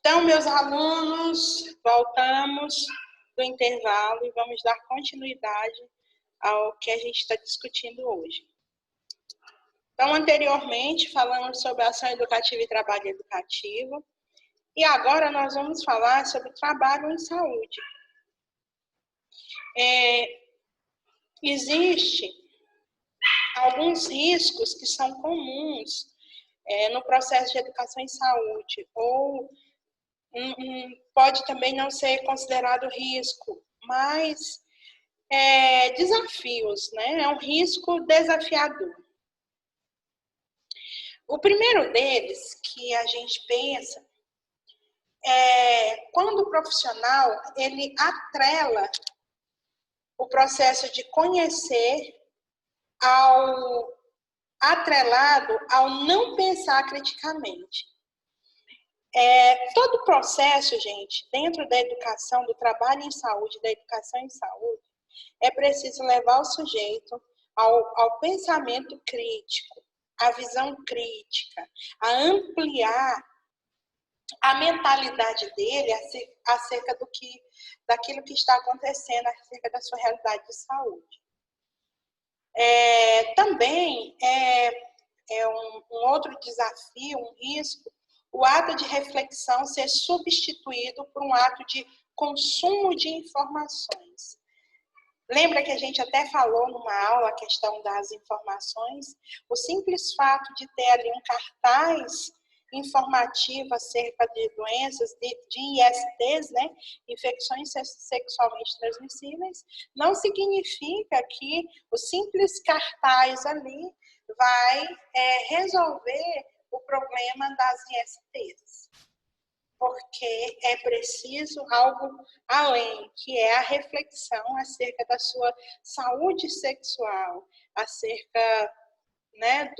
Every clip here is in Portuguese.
Então, meus alunos, voltamos do intervalo e vamos dar continuidade ao que a gente está discutindo hoje. Então, anteriormente, falamos sobre ação educativa e trabalho educativo, e agora nós vamos falar sobre trabalho em saúde. Existem alguns riscos que são comuns no processo de educação em saúde, ou pode também não ser considerado risco, mas desafios, né? É um risco desafiador. O primeiro deles que a gente pensa é quando o profissional ele atrela o processo de conhecer atrelado ao não pensar criticamente. Todo o processo, gente, dentro da educação, do trabalho em saúde, da educação em saúde, é preciso levar o sujeito ao pensamento crítico, à visão crítica, a ampliar a mentalidade dele acerca daquilo que está acontecendo, acerca da sua realidade de saúde. Também um outro desafio, um risco, o ato de reflexão ser substituído por um ato de consumo de informações. Lembra que a gente até falou numa aula a questão das informações? O simples fato de ter ali um cartaz informativo acerca de doenças, de ISTs, né? Infecções sexualmente transmissíveis, não significa que o simples cartaz ali vai resolver o problema das ISTs. Porque é preciso algo além, que é a reflexão acerca da sua saúde sexual, acerca, né,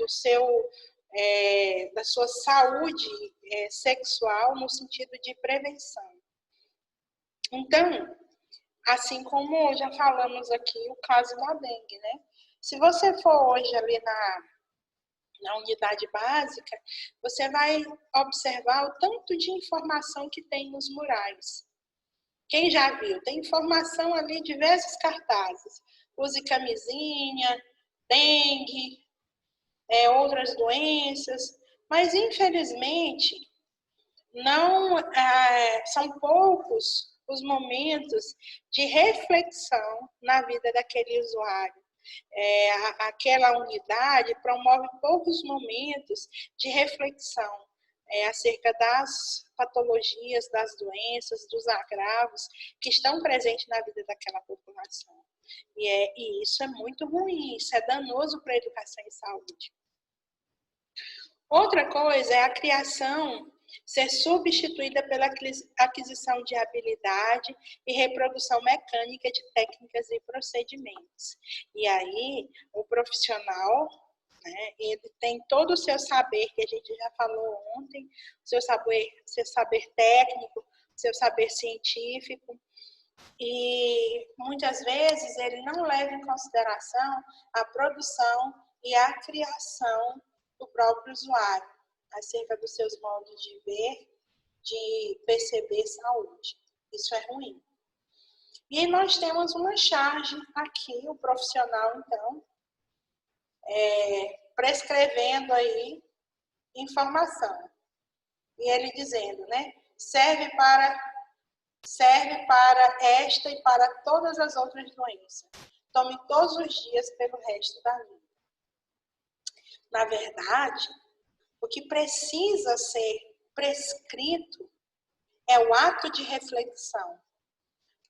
da sua saúde sexual no sentido de prevenção. Então, assim como já falamos aqui, o caso da dengue, né? Se você for hoje ali na unidade básica, você vai observar o tanto de informação que tem nos murais. Quem já viu? Tem informação ali, diversos cartazes. Use camisinha, dengue, outras doenças, mas infelizmente não são poucos os momentos de reflexão na vida daquele usuário. Aquela unidade promove poucos momentos de reflexão acerca das patologias, das doenças, dos agravos que estão presentes na vida daquela população. E isso é muito ruim, isso é danoso para a educação e saúde. Outra coisa é a criação ser substituída pela aquisição de habilidade e reprodução mecânica de técnicas e procedimentos. E aí, o profissional, né, ele tem todo o seu saber, que a gente já falou ontem, seu saber técnico, seu saber científico, e muitas vezes ele não leva em consideração a produção e a criação do próprio usuário, acerca dos seus modos de ver, de perceber saúde. Isso é ruim. E nós temos uma charge aqui, o profissional, então, prescrevendo aí informação. E ele dizendo, né, serve para esta e para todas as outras doenças. Tome todos os dias pelo resto da vida. Na verdade, o que precisa ser prescrito é o ato de reflexão.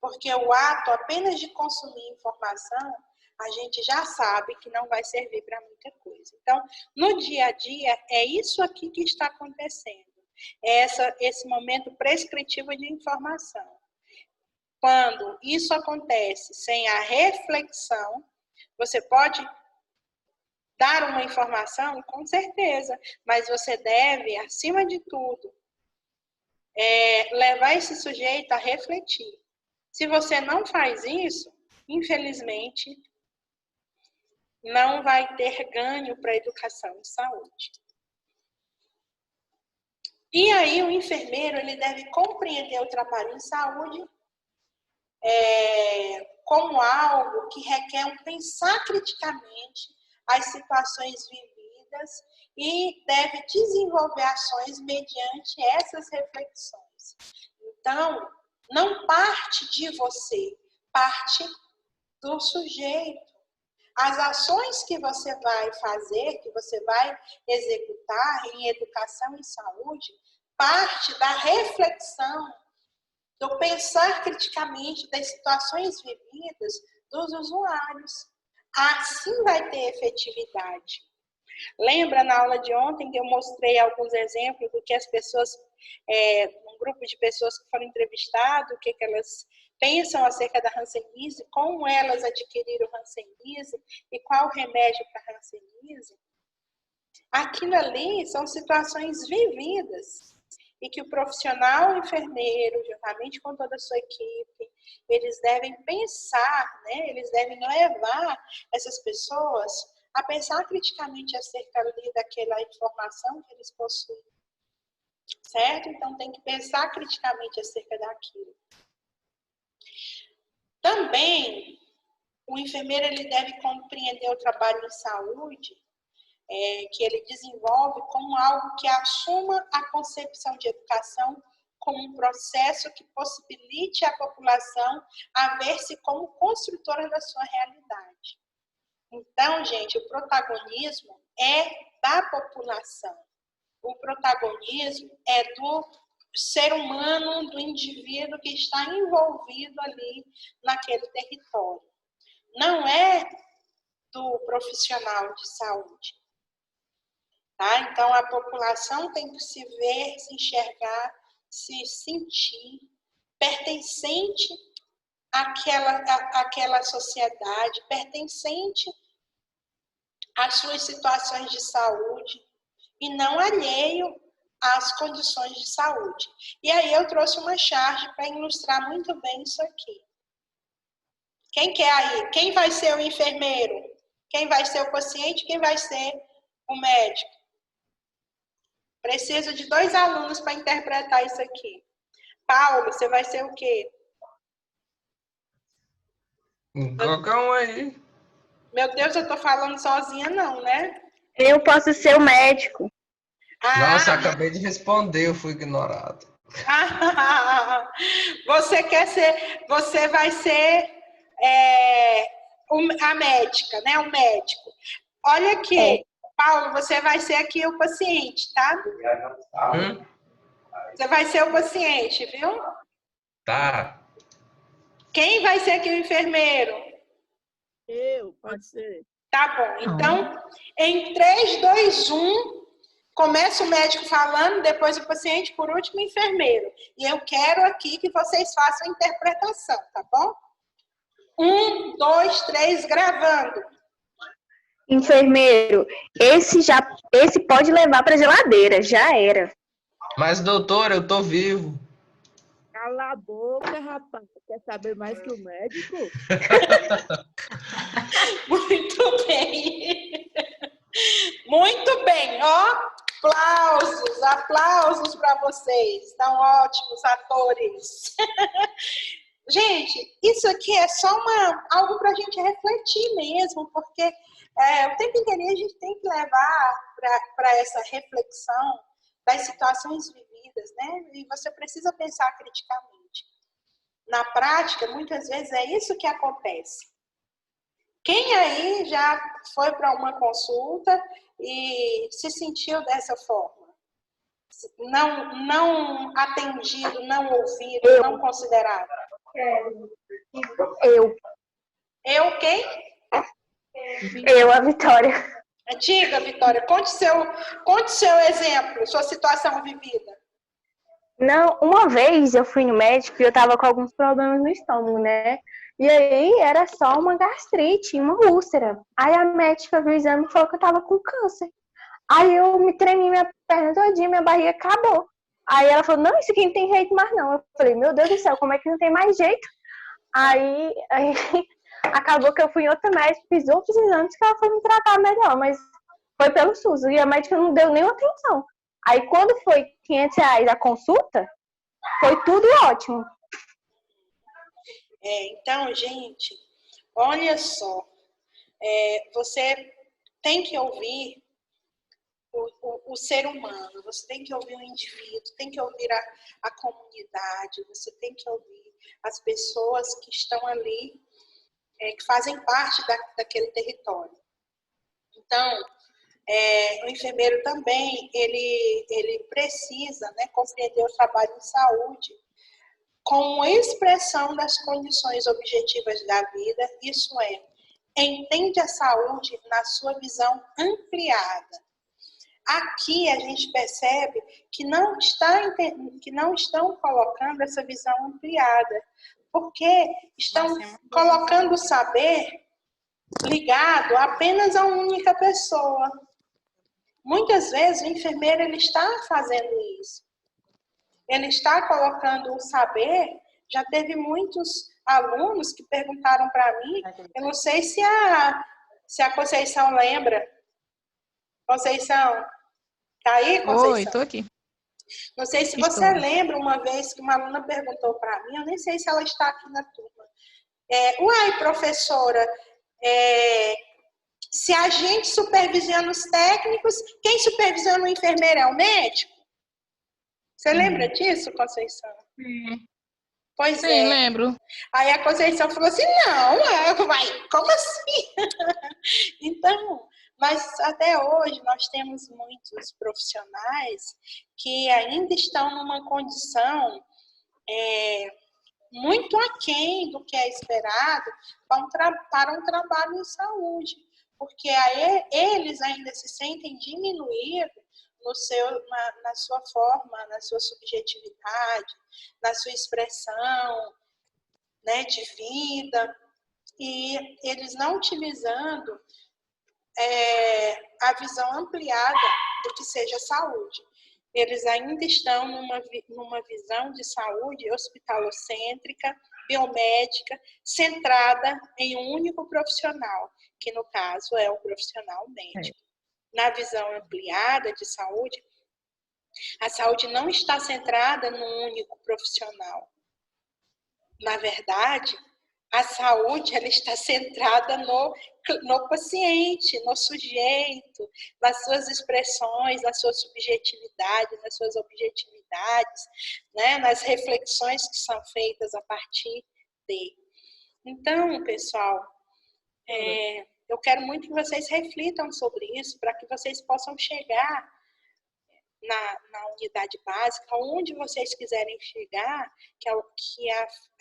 Porque o ato apenas de consumir informação, a gente já sabe que não vai servir para muita coisa. Então, no dia a dia, é isso aqui que está acontecendo. É esse momento prescritivo de informação. Quando isso acontece sem a reflexão, você pode dar uma informação, com certeza, mas você deve, acima de tudo, levar esse sujeito a refletir. Se você não faz isso, infelizmente, não vai ter ganho para a educação e saúde. E aí o enfermeiro ele deve compreender o trabalho em saúde como algo que requer um pensar criticamente as situações vividas e deve desenvolver ações mediante essas reflexões. Então, não parte de você, parte do sujeito. As ações que você vai fazer, que você vai executar em educação e saúde, parte da reflexão, do pensar criticamente das situações vividas dos usuários. Assim vai ter efetividade. Lembra na aula de ontem que eu mostrei alguns exemplos do que as pessoas, um grupo de pessoas que foram entrevistadas, o que elas pensam acerca da hanseníase, como elas adquiriram hanseníase e qual o remédio para a hanseníase? Aquilo ali são situações vividas e que o profissional enfermeiro, juntamente com toda a sua equipe, eles devem pensar, né? Eles devem levar essas pessoas a pensar criticamente acerca ali daquela informação que eles possuem, certo? Então, tem que pensar criticamente acerca daquilo. Também, o enfermeiro ele deve compreender o trabalho em saúde, que ele desenvolve como algo que assuma a concepção de educação como um processo que possibilite à população a ver-se como construtora da sua realidade. Então, gente, o protagonismo é da população. O protagonismo é do ser humano, do indivíduo que está envolvido ali naquele território. Não é do profissional de saúde. Tá? Então, a população tem que se ver, se enxergar, se sentir pertencente àquela sociedade, pertencente às suas situações de saúde e não alheio às condições de saúde. E aí eu trouxe uma charge para ilustrar muito bem isso aqui. Quem quer aí? Quem vai ser o enfermeiro? Quem vai ser o paciente? Quem vai ser o médico? Preciso de 2 alunos para interpretar isso aqui. Paulo, você vai ser o quê? Qualquer um aí. Meu Deus, eu tô falando sozinha não, né? Eu posso ser o médico. Nossa, acabei de responder, eu fui ignorado. Você vai ser a médica, né? O médico. Olha aqui, Paulo, você vai ser aqui o paciente, tá? Você vai ser o paciente, viu? Tá. Quem vai ser aqui o enfermeiro? Eu, pode ser. Tá bom. Então, em 3, 2, 1, começa o médico falando, depois o paciente, por último o enfermeiro. E eu quero aqui que vocês façam a interpretação, tá bom? 1, 2, 3, gravando. Enfermeiro, esse pode levar para geladeira, já era. Mas, doutor, eu tô vivo. Cala a boca, rapaz. Quer saber mais que o médico? Muito bem. Muito bem, ó. Aplausos para vocês. Estão ótimos atores. Gente, isso aqui é só algo para a gente refletir mesmo, porque o tempo inteiro a gente tem que levar para essa reflexão das situações vividas, né? E você precisa pensar criticamente. Na prática, muitas vezes é isso que acontece. Quem aí já foi para uma consulta e se sentiu dessa forma? Não atendido, não ouvido, não considerado? Eu, quem? a Vitória. Diga, Vitória, conte seu exemplo, sua situação vivida. Não, uma vez eu fui no médico e eu tava com alguns problemas no estômago, né? E aí era só uma gastrite, uma úlcera. Aí a médica viu o exame e falou que eu tava com câncer. Aí eu me tremi minha perna todinha, minha barriga acabou. Aí ela falou, não, isso aqui não tem jeito mais não. Eu falei, meu Deus do céu, como é que não tem mais jeito? Aí acabou que eu fui em outra médica, fiz outros exames que ela foi me tratar melhor, mas foi pelo SUS. E a médica não deu nenhuma atenção. Aí quando foi R$ 500 a consulta, foi tudo ótimo. Então, gente, olha só, você tem que ouvir o ser humano, você tem que ouvir o indivíduo, tem que ouvir a comunidade, você tem que ouvir as pessoas que estão ali, que fazem parte daquele território. Então, o enfermeiro também, ele precisa, né, compreender o trabalho de saúde como expressão das condições objetivas da vida, isso é, entende a saúde na sua visão ampliada. Aqui a gente percebe que não estão colocando essa visão ampliada, porque estão colocando o saber ligado apenas a uma única pessoa. Muitas vezes o enfermeiro ele está fazendo isso. Ele está colocando o saber. Já teve muitos alunos que perguntaram para mim, eu não sei se a Conceição lembra. Conceição, tá aí, Conceição? Oi, tô aqui. Não sei se você lembra uma vez que uma aluna perguntou para mim, eu nem sei se ela está aqui na turma. Uai, professora, se a gente supervisiona os técnicos, quem supervisiona o enfermeiro é o médico? Você lembra disso, Conceição? Sim. Pois Sim, lembro. Aí a Conceição falou assim, como assim? Então, mas até hoje nós temos muitos profissionais que ainda estão numa condição muito aquém do que é esperado para um trabalho em saúde, porque aí eles ainda se sentem diminuídos na sua forma, na sua subjetividade, na sua expressão, né, de vida, e eles não utilizando a visão ampliada do que seja saúde. Eles ainda estão numa visão de saúde hospitalocêntrica, biomédica, centrada em um único profissional, que no caso é o profissional médico. Na visão ampliada de saúde, a saúde não está centrada num único profissional. Na verdade, a saúde ela está centrada no paciente, no sujeito, nas suas expressões, na sua subjetividade, nas suas objetividades, né? Nas reflexões que são feitas a partir dele. Então, pessoal, eu quero muito que vocês reflitam sobre isso, para que vocês possam chegar na unidade básica, onde vocês quiserem chegar, que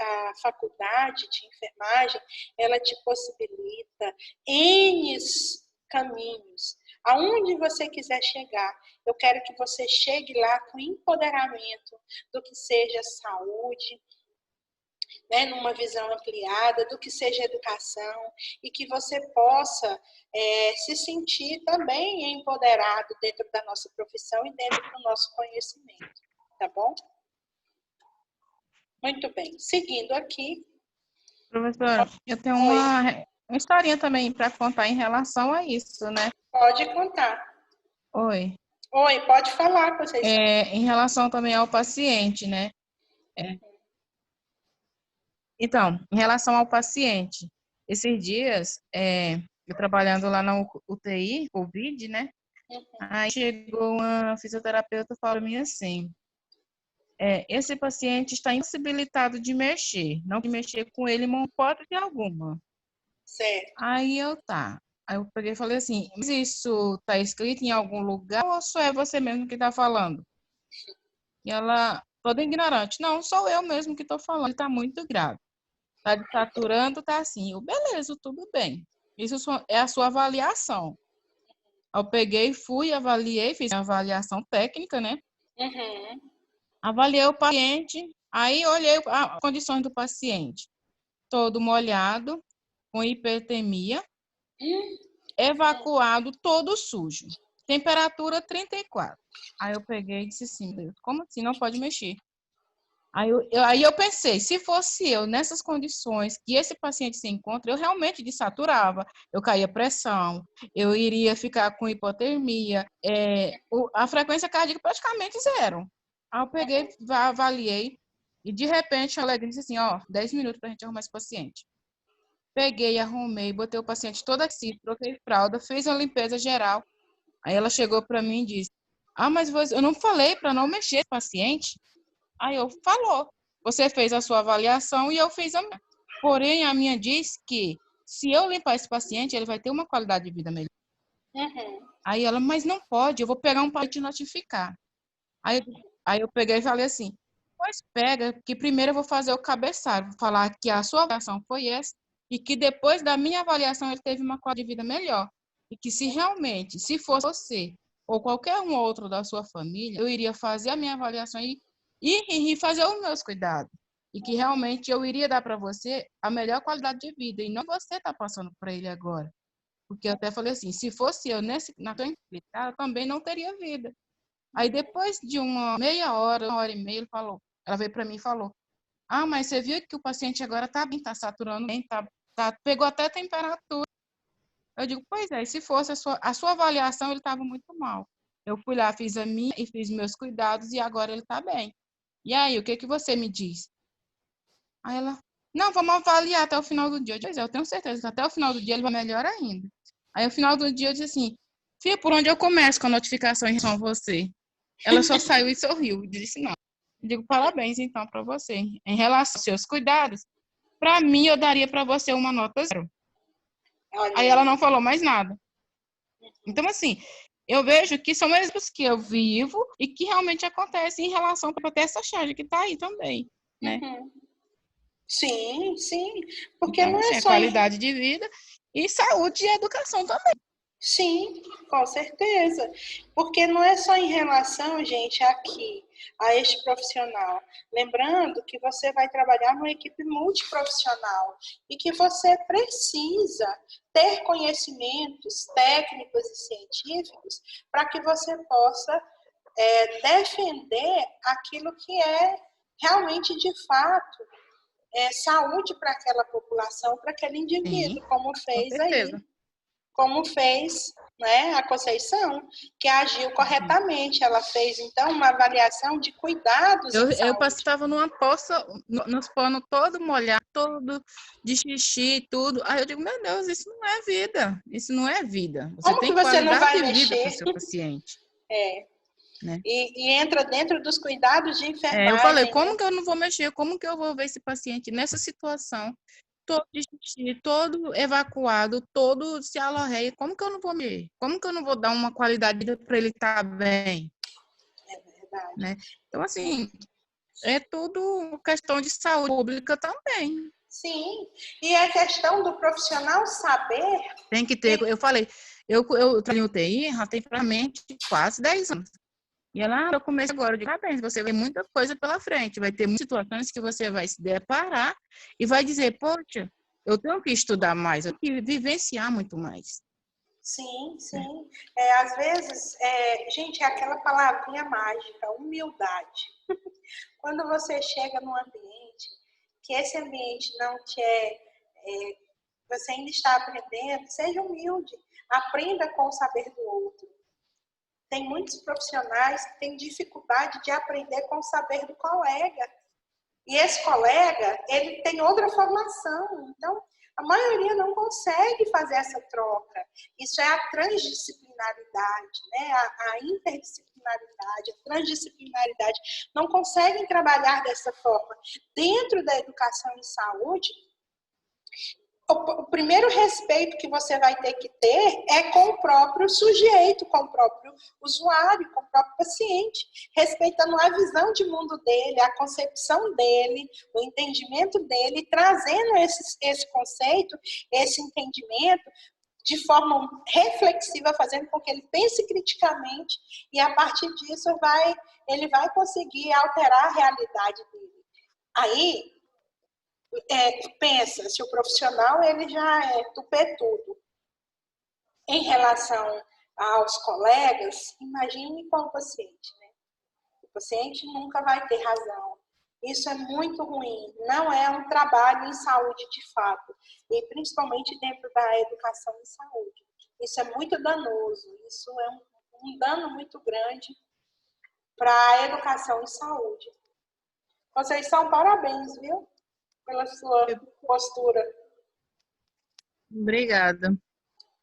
a faculdade de enfermagem, ela te possibilita N caminhos. Aonde você quiser chegar, eu quero que você chegue lá com empoderamento do que seja saúde, né, numa visão ampliada, do que seja educação, e que você possa se sentir também empoderado dentro da nossa profissão e dentro do nosso conhecimento, tá bom? Muito bem. Seguindo aqui. Professora, eu tenho uma historinha também para contar em relação a isso, né? Pode contar. Oi. Oi, pode falar, vocês. Em relação também ao paciente, né? Então, em relação ao paciente, esses dias, eu trabalhando lá na UTI, Covid, né? Aí chegou uma fisioterapeuta e falou para mim assim, esse paciente está impossibilitado de mexer, não de mexer com ele em hipótese alguma. Certo. Aí eu peguei e falei assim, mas isso está escrito em algum lugar ou só é você mesmo que está falando? E ela, toda ignorante, não, sou eu mesmo que estou falando, está muito grave. Está desaturando, está assim. Beleza, tudo bem. Isso é a sua avaliação. Eu peguei, fui, avaliei, fiz uma avaliação técnica, né? Avaliei o paciente, aí olhei as condições do paciente. Todo molhado, com hipertermia, evacuado, todo sujo. Temperatura 34. Aí eu peguei e disse assim, Deus, como assim? Não pode mexer. Aí eu pensei, se fosse eu nessas condições que esse paciente se encontra, eu realmente desaturava, eu caía pressão, eu iria ficar com hipotermia, a frequência cardíaca praticamente zero. Aí eu peguei, avaliei, e de repente a Alegria disse assim, ó, 10 minutos pra gente arrumar esse paciente. Peguei, arrumei, botei o paciente todo assim, troquei fralda, fiz uma limpeza geral. Aí ela chegou para mim e disse, mas eu não falei para não mexer com o paciente? Aí eu, falou, você fez a sua avaliação e eu fiz a minha. Porém, a minha diz que se eu limpar esse paciente, ele vai ter uma qualidade de vida melhor. Uhum. Aí ela, mas não pode, eu vou pegar um pai e te notificar. Aí, aí eu peguei e falei assim, pois pega, que primeiro eu vou fazer o cabeçalho, vou falar que a sua avaliação foi essa e que depois da minha avaliação ele teve uma qualidade de vida melhor. E que se realmente, se fosse você ou qualquer um outro da sua família, eu iria fazer a minha avaliação e fazer os meus cuidados. E que realmente eu iria dar para você a melhor qualidade de vida e não você está passando para ele agora. Porque eu até falei assim, se fosse eu na tua implicada, eu também não teria vida. Aí depois de uma meia hora, 1 hora e meia, ela veio para mim e falou, mas você viu que o paciente agora está bem, está saturando bem, pegou até temperatura. Eu digo, pois é, se fosse a sua avaliação, ele estava muito mal. Eu fui lá, fiz a minha e fiz meus cuidados e agora ele está bem. E aí, o que você me diz? Aí ela, não, vamos avaliar até o final do dia. Eu disse, pois é, eu tenho certeza que até o final do dia ele vai melhor ainda. Aí, no final do dia, eu disse assim, filha, por onde eu começo com a notificação em relação a você? Ela só saiu e sorriu. Disse, não. Eu digo, parabéns, então, para você. Em relação aos seus cuidados, para mim, eu daria para você uma nota 0. Olha Aí aí. ela não falou mais nada. Então, assim, eu vejo que são exemplos que eu vivo e que realmente acontecem em relação para ter essa charge que está aí também, né? Uhum. Sim, sim. Porque Então, não é assim, a só em... qualidade de vida e saúde e educação também. Sim, com certeza. Porque não é só em relação, gente, aqui, a este profissional. Lembrando que você vai trabalhar numa equipe multiprofissional e que você precisa ter conhecimentos técnicos e científicos para que você possa defender aquilo que é realmente, de fato, saúde para aquela população, para aquele indivíduo, Sim, como com fez aí. certeza. Como fez, né, a Conceição, que agiu corretamente. Ela fez, então, uma avaliação de cuidados em Eu saúde. estava numa poça, nos panos todo molhado, todo de xixi, tudo. Aí eu digo, meu Deus, isso não é vida. Isso não é vida. Você Como que tem você não qualidade vai de vida para o mexer? seu paciente, né? E entra dentro dos cuidados de Eu falei, enfermagem, né? como que eu não vou mexer? Como que eu vou ver esse paciente nessa situação? Todo de xixi, todo evacuado, todo se alorreia. Como que eu não vou mexer? Como que eu não vou dar uma qualidade de vida para ele estar bem, É verdade. né? Então, assim, é tudo questão de saúde pública também. Sim, e é questão do profissional saber. Tem que ter, eu falei, eu trabalho em UTI já tem praticamente quase 10 anos. E ela, eu comecei agora, eu digo, parabéns, você vai ter muita coisa pela frente, vai ter muitas situações que você vai se deparar e vai dizer, poxa, eu tenho que estudar mais, eu tenho que vivenciar muito mais. Sim, Né? sim. Às vezes, gente, é aquela palavrinha mágica, humildade. Quando você chega num ambiente, que esse ambiente não te você ainda está aprendendo, seja humilde, aprenda com o saber do outro. Tem muitos profissionais que têm dificuldade de aprender com o saber do colega. E esse colega, ele tem outra formação. Então, a maioria não consegue fazer essa troca. Isso é a transdisciplinaridade, né? A interdisciplinaridade, a transdisciplinaridade. Não conseguem trabalhar dessa forma. Dentro da educação em saúde, o primeiro respeito que você vai ter que ter é com o próprio sujeito, com o próprio usuário, com o próprio paciente, respeitando a visão de mundo dele, a concepção dele, o entendimento dele, trazendo esse conceito, esse entendimento de forma reflexiva, fazendo com que ele pense criticamente e, a partir disso, ele vai conseguir alterar a realidade dele. Aí, pensa, se o profissional ele já é tupetudo em relação aos colegas, imagine com o paciente, né? O paciente nunca vai ter razão. Isso é muito ruim, não é um trabalho em saúde de fato, e principalmente dentro da educação em saúde. Isso é muito danoso, isso é um dano muito grande para a educação e saúde. Conceição, parabéns, viu? Pela sua postura. Obrigada.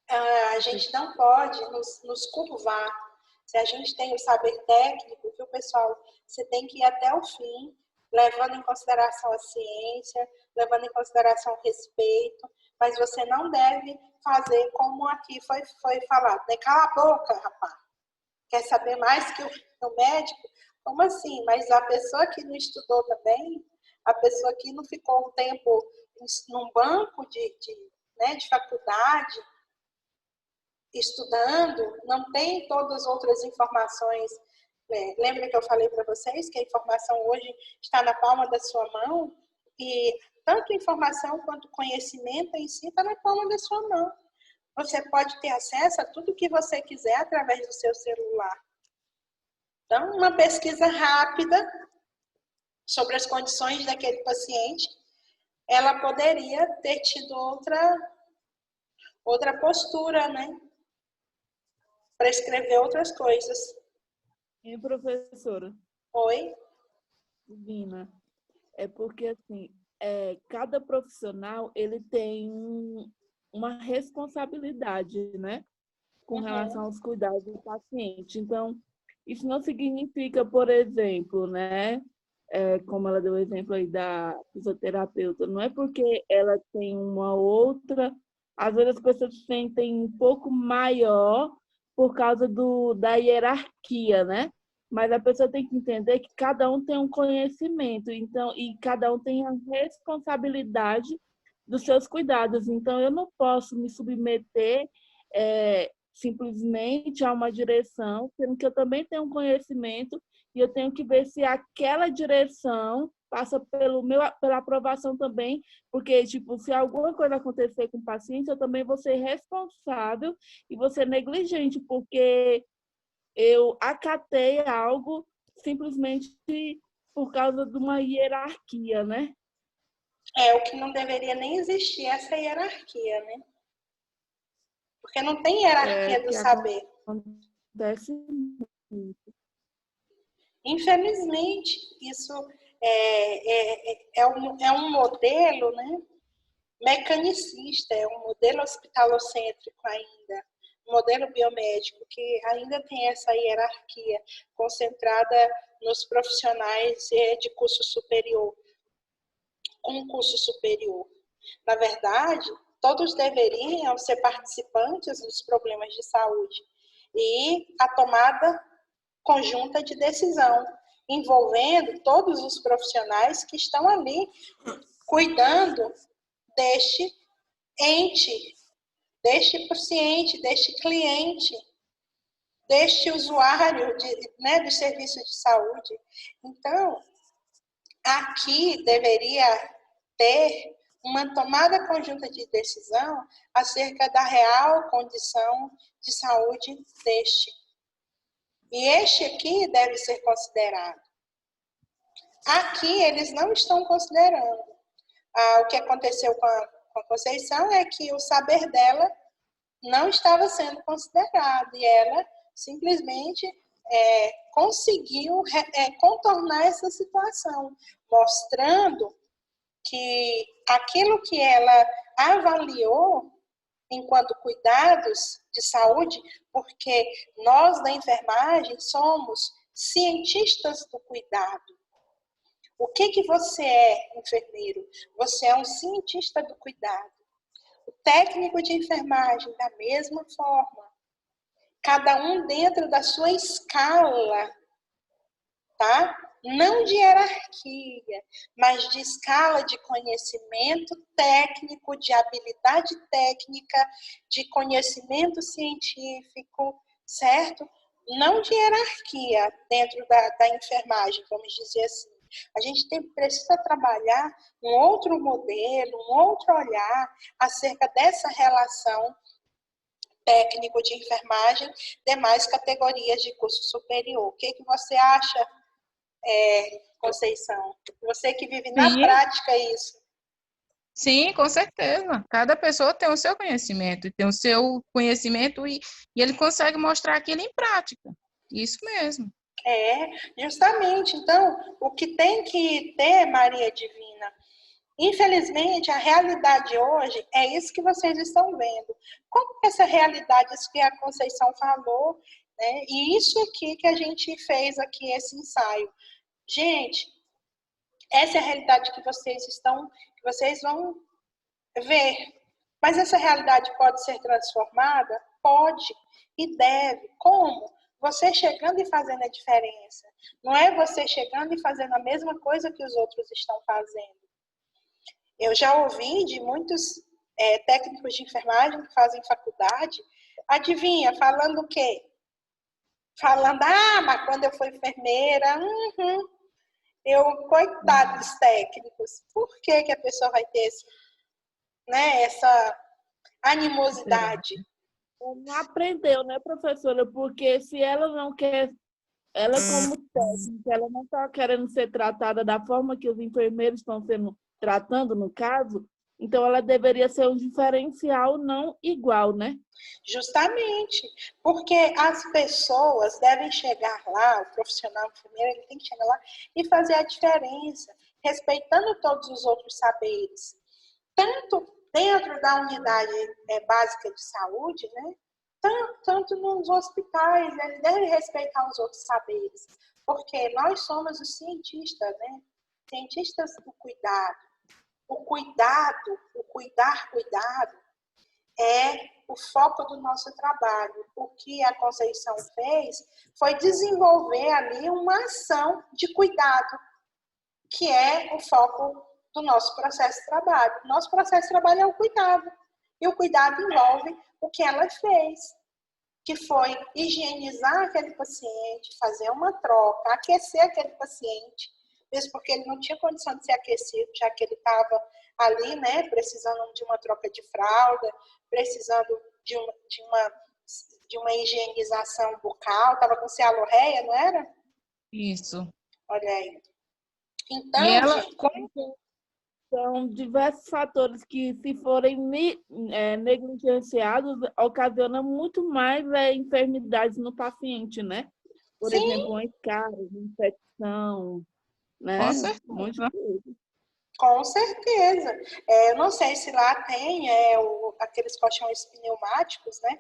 A gente não pode nos curvar. Se a gente tem o saber técnico, viu, pessoal? Você tem que ir até o fim, levando em consideração a ciência, levando em consideração o respeito, mas você não deve fazer como aqui foi falado, né? Cala a boca, rapaz. Quer saber mais que o médico? Como assim? Mas a pessoa que não estudou também, a pessoa que não ficou um tempo num banco de faculdade, estudando, não tem todas as outras informações. Lembra que eu falei para vocês que a informação hoje está na palma da sua mão? E tanto informação quanto conhecimento em si está na palma da sua mão. Você pode ter acesso a tudo que você quiser através do seu celular. Então, uma pesquisa rápida sobre as condições daquele paciente, ela poderia ter tido outra postura, né? Para escrever outras coisas. E professora? Oi? Divina. É porque, assim, cada profissional, ele tem uma responsabilidade, né? Com relação aos cuidados do paciente. Então, isso não significa, por exemplo, né? Como ela deu o exemplo aí da fisioterapeuta, não é porque ela tem uma outra... Às vezes as pessoas se sentem um pouco maior por causa da hierarquia, né? Mas a pessoa tem que entender que cada um tem um conhecimento, então, e cada um tem a responsabilidade dos seus cuidados. Então, eu não posso me submeter simplesmente a uma direção, sendo que eu também tenho um conhecimento e eu tenho que ver se aquela direção passa pela aprovação também, porque, tipo, se alguma coisa acontecer com o paciente, eu também vou ser responsável e vou ser negligente, porque eu acatei algo simplesmente por causa de uma hierarquia, né? O que não deveria nem existir essa hierarquia, né? Porque não tem hierarquia do saber. Acontece muito. Infelizmente, isso é um modelo, né, mecanicista, é um modelo hospitalocêntrico ainda, um modelo biomédico que ainda tem essa hierarquia concentrada nos profissionais de curso superior, com curso superior. Na verdade, todos deveriam ser participantes dos problemas de saúde e a tomada conjunta de decisão, envolvendo todos os profissionais que estão ali cuidando deste ente, deste paciente, deste cliente, deste usuário dos serviços de saúde. Então, aqui deveria ter uma tomada conjunta de decisão acerca da real condição de saúde deste. E este aqui deve ser considerado. Aqui eles não estão considerando. O que aconteceu com a Conceição é que o saber dela não estava sendo considerado e ela simplesmente conseguiu contornar essa situação, mostrando que aquilo que ela avaliou enquanto cuidados de saúde, porque nós da enfermagem somos cientistas do cuidado. O que você é, enfermeiro? Você é um cientista do cuidado. O técnico de enfermagem, da mesma forma. Cada um dentro da sua escala, tá? Não de hierarquia, mas de escala de conhecimento técnico, de habilidade técnica, de conhecimento científico, certo? Não de hierarquia dentro da enfermagem, vamos dizer assim. A gente precisa trabalhar um outro modelo, um outro olhar acerca dessa relação técnico de enfermagem, demais categorias de curso superior. O que você acha, Conceição? Você que vive na prática isso. Sim, com certeza. Cada pessoa tem o seu conhecimento, tem o seu conhecimento e ele consegue mostrar aquilo em prática. Isso mesmo. É, justamente. Então, o que tem que ter, Maria Divina, infelizmente, a realidade hoje é isso que vocês estão vendo. Como que essa realidade, isso que a Conceição falou, né? E isso aqui que a gente fez aqui, esse ensaio. Gente, essa é a realidade que vocês vão ver. Mas essa realidade pode ser transformada? Pode e deve. Como? Você chegando e fazendo a diferença. Não é você chegando e fazendo a mesma coisa que os outros estão fazendo. Eu já ouvi de muitos técnicos de enfermagem que fazem faculdade, adivinha, falando o quê? Falando, mas quando eu fui enfermeira, coitado dos técnicos. Por que que a pessoa vai ter essa animosidade? Não aprendeu, né, professora? Porque se ela não quer, ela como técnica, ela não está querendo ser tratada da forma que os enfermeiros estão sendo tratando, no caso, então ela deveria ser um diferencial, não igual, né? Justamente, porque as pessoas devem chegar lá, o profissional enfermeiro, ele tem que chegar lá e fazer a diferença, respeitando todos os outros saberes. Tanto dentro da unidade básica de saúde, né? Tanto nos hospitais, ele deve respeitar os outros saberes, porque nós somos os cientistas, né? Cientistas do cuidado. O cuidado é o foco do nosso trabalho. O que a Conceição fez foi desenvolver ali uma ação de cuidado, que é o foco do nosso processo de trabalho. Nosso processo de trabalho é o cuidado. E o cuidado envolve o que ela fez, que foi higienizar aquele paciente, fazer uma troca, aquecer aquele paciente, mesmo porque ele não tinha condição de ser aquecido, já que ele estava ali, né, precisando de uma troca de fralda, precisando de uma higienização bucal, estava com cialorreia, não era? Isso. Olha aí. Então, E ela, gente, são diversos fatores que, se forem negligenciados, ocasionam muito mais enfermidades no paciente, né? Por sim, exemplo, uma escarro, infecção, né? com certeza. Muito coisa. com certeza. Eu não sei se lá tem aqueles colchões pneumáticos, né?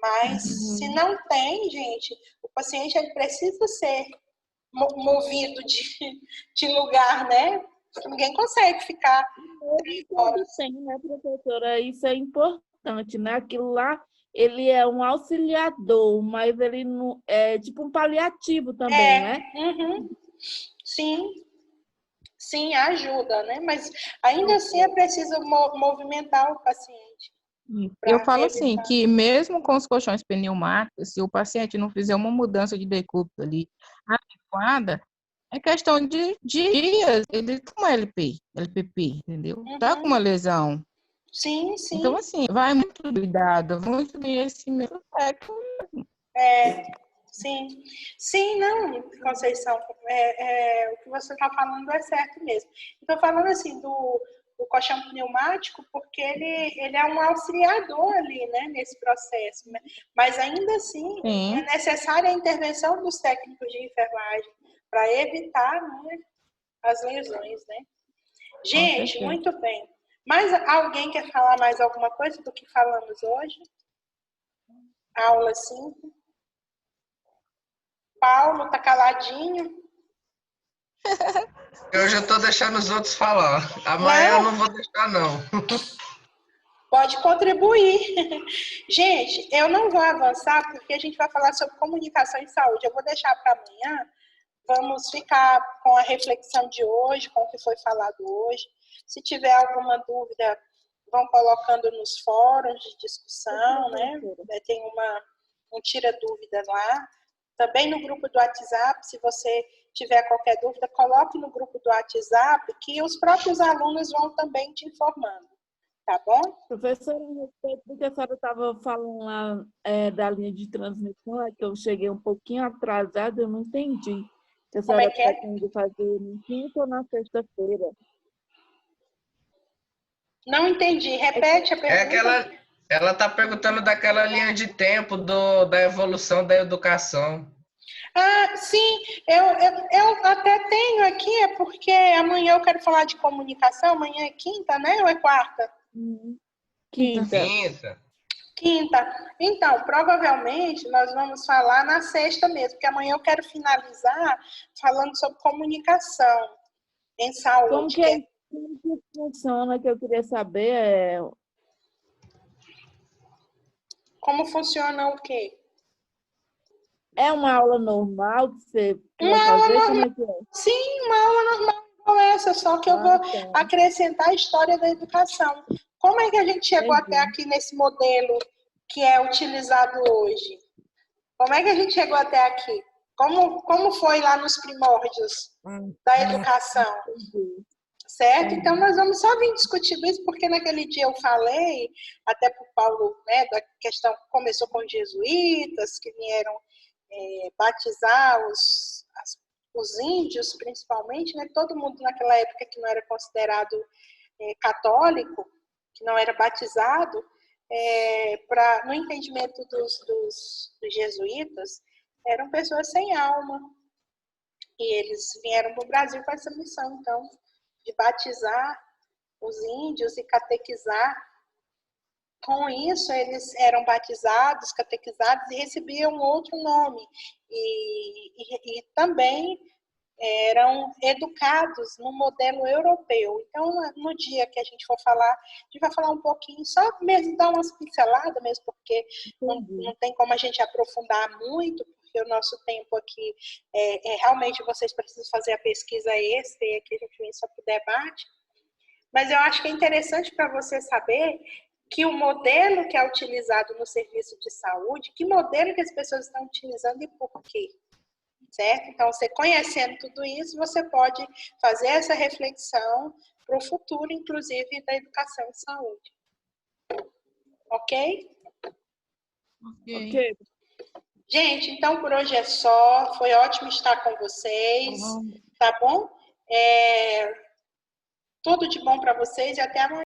Mas se não tem, gente, o paciente ele precisa ser movido de lugar, né? Ninguém consegue ficar. Quando tem, né, professora? Isso é importante, né? Aquilo lá, ele é um auxiliador, mas ele não é tipo um paliativo também, né? Sim, ajuda, né? Mas ainda assim é preciso movimentar o paciente. Eu falo assim, que mesmo com os colchões pneumáticos, se o paciente não fizer uma mudança de decúbito ali adequada, é questão de dias, ele com LPP, entendeu? Tá com uma lesão. Sim. Então, assim, vai muito cuidado, muito conhecimento técnico. Sim, não, Conceição, o que você está falando é certo mesmo. Estou falando assim do colchão pneumático porque ele é um auxiliador ali, né, nesse processo, né? Mas ainda assim é necessária a intervenção dos técnicos de enfermagem para evitar, né, as lesões, né? Gente, muito bem. Mas alguém quer falar mais alguma coisa do que falamos hoje? Aula 5. Paulo tá caladinho. Eu já tô deixando os outros falar. Amanhã eu não vou deixar, não. Pode contribuir. Gente, eu não vou avançar porque a gente vai falar sobre comunicação em saúde. Eu vou deixar para amanhã. Vamos ficar com a reflexão de hoje, com o que foi falado hoje. Se tiver alguma dúvida, vão colocando nos fóruns de discussão, né? Tem um tira dúvida lá. Também no grupo do WhatsApp, se você tiver qualquer dúvida, coloque no grupo do WhatsApp, que os próprios alunos vão também te informando. Tá bom? Professora, a respeito do que a senhora estava falando lá da linha de transmissão, é que eu cheguei um pouquinho atrasada, eu não entendi. Que a senhora pretende fazer no quinta ou na sexta-feira? Não entendi. Repete a pergunta. Ela está perguntando daquela linha de tempo da evolução da educação. Ah, sim, eu até tenho aqui, é porque amanhã eu quero falar de comunicação, amanhã é quinta, né? Ou é quarta? Quinta. Quinta. Quinta. Então, provavelmente nós vamos falar na sexta mesmo, porque amanhã eu quero finalizar falando sobre comunicação em saúde. Como que funciona, que eu queria saber, Como funciona o quê? é uma aula normal que você Uma vai aula fazer? Como normal. é que é? Sim, uma aula normal igual essa, só que eu vou Tá, acrescentar a história da educação. Como é que a gente chegou até entendi. aqui nesse modelo que é utilizado hoje? Como é que a gente chegou até aqui? Como foi lá nos primórdios da educação? Entendi. Certo? Então, nós vamos só vir discutindo isso, porque naquele dia eu falei, até para o Paulo, né, da questão que começou com os jesuítas, que vieram batizar os índios, principalmente, né? Todo mundo naquela época que não era considerado católico, que não era batizado, no entendimento dos jesuítas, eram pessoas sem alma. E eles vieram para o Brasil com essa missão, então, de batizar os índios e catequizar. Com isso, eles eram batizados, catequizados e recebiam outro nome. E também eram educados no modelo europeu. Então, no dia que a gente for falar, a gente vai falar um pouquinho, só mesmo dar umas pinceladas, mesmo porque não tem como a gente aprofundar muito, porque o nosso tempo aqui realmente vocês precisam fazer a pesquisa extra e aqui a gente vem só para o debate. Mas eu acho que é interessante para você saber que o modelo que é utilizado no serviço de saúde, que modelo que as pessoas estão utilizando e por quê. Certo? Então, você conhecendo tudo isso, você pode fazer essa reflexão para o futuro, inclusive, da educação e saúde. Ok? Ok. Gente, então por hoje é só. Foi ótimo estar com vocês. Tá bom? Tudo de bom para vocês e até amanhã.